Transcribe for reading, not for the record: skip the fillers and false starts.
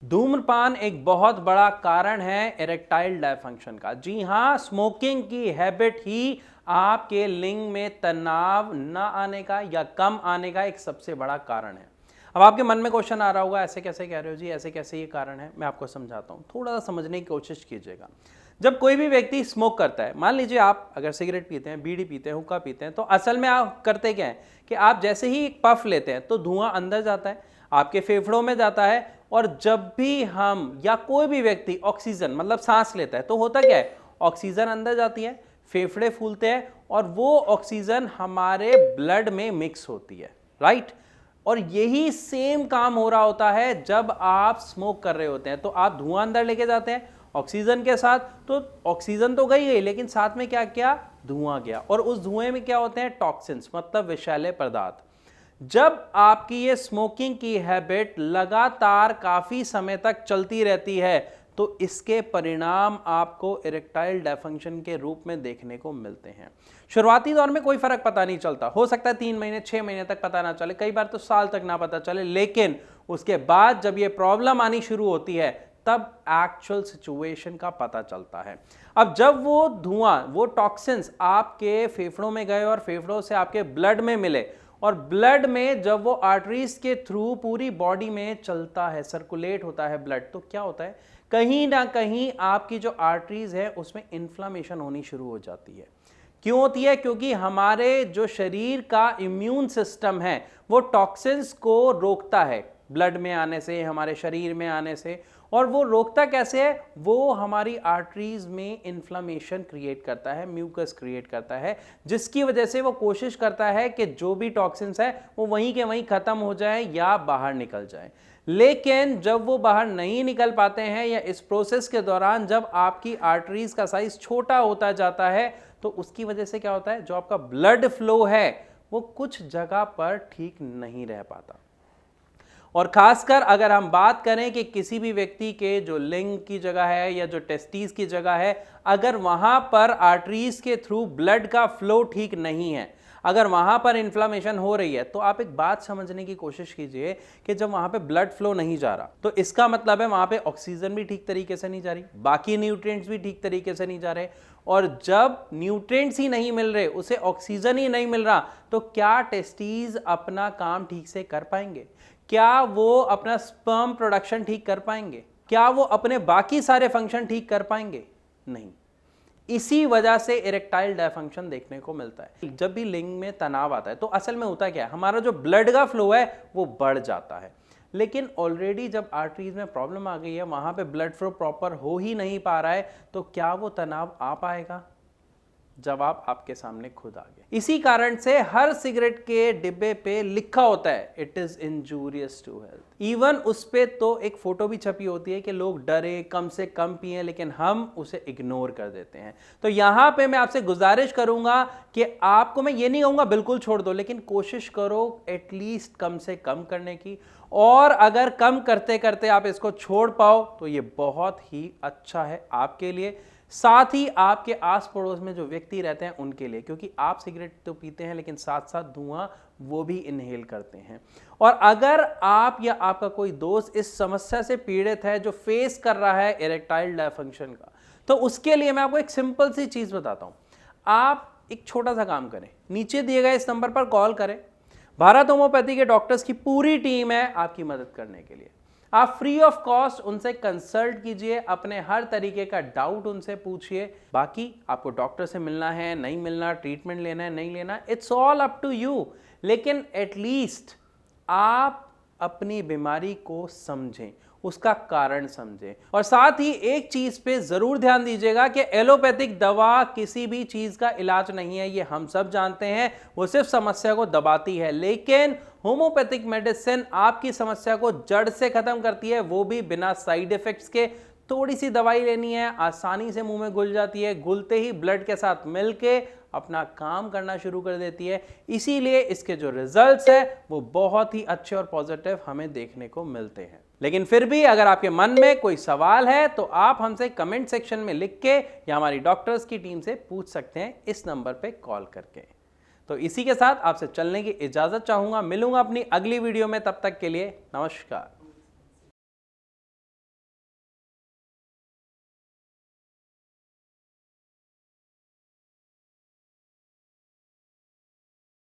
धूम्रपान एक बहुत बड़ा कारण है इरेक्टाइल डायफंक्शन का। जी हाँ, स्मोकिंग की हैबिट ही आपके लिंग में तनाव न आने का या कम आने का एक सबसे बड़ा कारण है। अब आपके मन में क्वेश्चन आ रहा होगा, ऐसे कैसे कह रहे हो जी, ऐसे कैसे ये कारण है? मैं आपको समझाता हूँ, थोड़ा सा समझने की कोशिश कीजिएगा। जब कोई भी व्यक्ति स्मोक करता है, मान लीजिए आप अगर सिगरेट पीते हैं, बीड़ी पीते हैं, हुक्का पीते हैं, तो असल में आप करते क्या है कि आप जैसे ही एक पफ लेते हैं तो धुआं अंदर जाता है, आपके फेफड़ों में जाता है, और जब भी हम या कोई भी व्यक्ति ऑक्सीजन मतलब सांस लेता है तो होता क्या है, ऑक्सीजन अंदर जाती है, फेफड़े फूलते हैं और वो ऑक्सीजन हमारे ब्लड में मिक्स होती है, राइट। और यही सेम काम हो रहा होता है जब आप स्मोक कर रहे होते हैं। तो आप धुआं अंदर लेके जाते हैं ऑक्सीजन के साथ, तो ऑक्सीजन तो गई लेकिन साथ में क्या क्या, धुआं गया। और उस धुएं में क्या होते हैं, टॉक्सिन्स मतलब विषैले पदार्थ। जब आपकी ये स्मोकिंग की हैबिट लगातार काफी समय तक चलती रहती है तो इसके परिणाम आपको इरेक्टाइल डायफंक्शन के रूप में देखने को मिलते हैं। शुरुआती दौर में कोई फर्क पता नहीं चलता, हो सकता है 3 महीने 6 महीने तक पता ना चले, कई बार तो साल तक ना पता चले, लेकिन उसके बाद जब ये प्रॉब्लम आनी शुरू होती है तब एक्चुअल सिचुएशन का पता चलता है। अब जब वो धुआं, वो टॉक्सिन्स आपके फेफड़ों में गए और फेफड़ों से आपके ब्लड में मिले, और ब्लड में जब वो आर्टरीज के थ्रू पूरी बॉडी में चलता है, सर्कुलेट होता है ब्लड, तो क्या होता है, कहीं ना कहीं आपकी जो आर्टरीज है उसमें इन्फ्लामेशन होनी शुरू हो जाती है। क्यों होती है? क्योंकि हमारे जो शरीर का इम्यून सिस्टम है वो टॉक्सिन्स को रोकता है ब्लड में आने से, हमारे शरीर में आने से। और वो रोकता कैसे है? वो हमारी आर्टरीज में इन्फ्लामेशन क्रिएट करता है, म्यूकस क्रिएट करता है, जिसकी वजह से वो कोशिश करता है कि जो भी टॉक्सिन्स है वो वहीं के वहीं खत्म हो जाए या बाहर निकल जाए। लेकिन जब वो बाहर नहीं निकल पाते हैं या इस प्रोसेस के दौरान जब आपकी आर्टरीज का साइज छोटा होता जाता है तो उसकी वजह से क्या होता है, जो आपका ब्लड फ्लो है वो कुछ जगह पर ठीक नहीं रह पाता। और खासकर अगर हम बात करें कि किसी भी व्यक्ति के जो लिंग की जगह है या जो टेस्टीज की जगह है, अगर वहां पर आर्टरीज के थ्रू ब्लड का फ्लो ठीक नहीं है, अगर वहां पर इन्फ्लामेशन हो रही है, तो आप एक बात समझने की कोशिश कीजिए कि जब वहां पे ब्लड फ्लो नहीं जा रहा तो इसका मतलब है वहां पे ऑक्सीजन भी ठीक तरीके से नहीं जा रही, बाकी न्यूट्रिएंट्स भी ठीक तरीके से नहीं जा रहे। और जब न्यूट्रिएंट्स ही नहीं मिल रहे, उसे ऑक्सीजन ही नहीं मिल रहा, तो क्या टेस्टीज अपना काम ठीक से कर पाएंगे? क्या वो अपना स्पर्म प्रोडक्शन ठीक कर पाएंगे? क्या वो अपने बाकी सारे फंक्शन ठीक कर पाएंगे? नहीं। इसी वजह से इरेक्टाइल डायफंक्शन देखने को मिलता है। जब भी लिंग में तनाव आता है तो असल में होता क्या है, हमारा जो ब्लड का फ्लो है वो बढ़ जाता है, लेकिन ऑलरेडी जब आर्टरीज में प्रॉब्लम आ गई है, वहां पे ब्लड फ्लो प्रॉपर हो ही नहीं पा रहा है, तो क्या वो तनाव आ पाएगा? जवाब आपके सामने खुद आ गया। इसी कारण से हर सिगरेट के डिब्बे पे लिखा होता है it is injurious to health. Even उस पे तो एक फोटो भी छपी होती है कि लोग डरे, कम से कम पिए, लेकिन हम उसे इग्नोर कर देते हैं। तो यहां पे मैं आपसे गुजारिश करूंगा कि आपको, मैं ये नहीं कहूंगा बिल्कुल छोड़ दो, लेकिन कोशिश करो एटलीस्ट कम से कम करने की। और अगर कम करते करते आप इसको छोड़ पाओ तो ये बहुत ही अच्छा है आपके लिए, साथ ही आपके आस पड़ोस में जो व्यक्ति रहते हैं उनके लिए, क्योंकि आप सिगरेट तो पीते हैं लेकिन साथ साथ धुआं वो भी इनहेल करते हैं। और अगर आप या आपका कोई दोस्त इस समस्या से पीड़ित है, जो फेस कर रहा है इरेक्टाइल डायफंक्शन का, तो उसके लिए मैं आपको एक सिंपल सी चीज बताता हूं। आप एक छोटा सा काम करें, नीचे दिए गए इस नंबर पर कॉल करें। भारत होम्योपैथी के डॉक्टर्स की पूरी टीम है आपकी मदद करने के लिए। आप फ्री ऑफ कॉस्ट उनसे कंसल्ट कीजिए, अपने हर तरीके का डाउट उनसे पूछिए। बाकी आपको डॉक्टर से मिलना है, नहीं मिलना, ट्रीटमेंट लेना है, नहीं लेना, it's all up to you. लेकिन एटलीस्ट आप अपनी बीमारी को समझें, उसका कारण समझें। और साथ ही एक चीज पे जरूर ध्यान दीजिएगा कि एलोपैथिक दवा किसी भी चीज का इलाज नहीं है, ये हम सब जानते हैं, वो सिर्फ समस्या को दबाती है। लेकिन होम्योपैथिक मेडिसिन आपकी समस्या को जड़ से खत्म करती है, वो भी बिना साइड इफेक्ट्स के। थोड़ी सी दवाई लेनी है, आसानी से मुंह में घुल जाती है, घुलते ही ब्लड के साथ मिलके अपना काम करना शुरू कर देती है। इसीलिए इसके जो रिजल्ट्स है वो बहुत ही अच्छे और पॉजिटिव हमें देखने को मिलते हैं। लेकिन फिर भी अगर आपके मन में कोई सवाल है तो आप हमसे कमेंट सेक्शन में लिख के या हमारी डॉक्टर्स की टीम से पूछ सकते हैं इस नंबर पे कॉल करके। तो इसी के साथ आपसे चलने की इजाजत चाहूंगा, मिलूंगा अपनी अगली वीडियो में, तब तक के लिए नमस्कार।